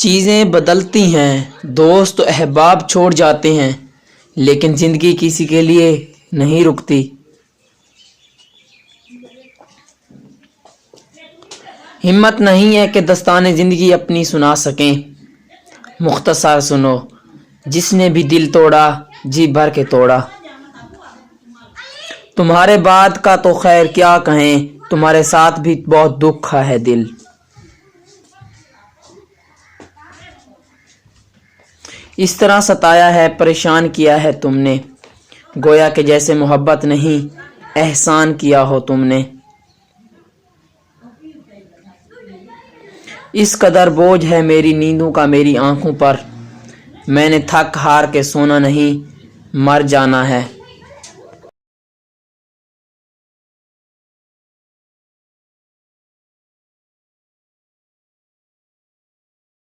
چیزیں بدلتی ہیں، دوست و احباب چھوڑ جاتے ہیں، لیکن زندگی کسی کے لیے نہیں رکتی۔ ہمت نہیں ہے کہ داستان زندگی اپنی سنا سکیں، مختصر سنو، جس نے بھی دل توڑا جی بھر کے توڑا۔ تمہارے بعد کا تو خیر کیا کہیں، تمہارے ساتھ بھی بہت دکھا ہے دل۔ اس طرح ستایا ہے، پریشان کیا ہے تم نے، گویا کہ جیسے محبت نہیں احسان کیا ہو تم نے۔ اس قدر بوجھ ہے میری نیندوں کا میری آنکھوں پر، میں نے تھک ہار کے سونا نہیں، مر جانا ہے۔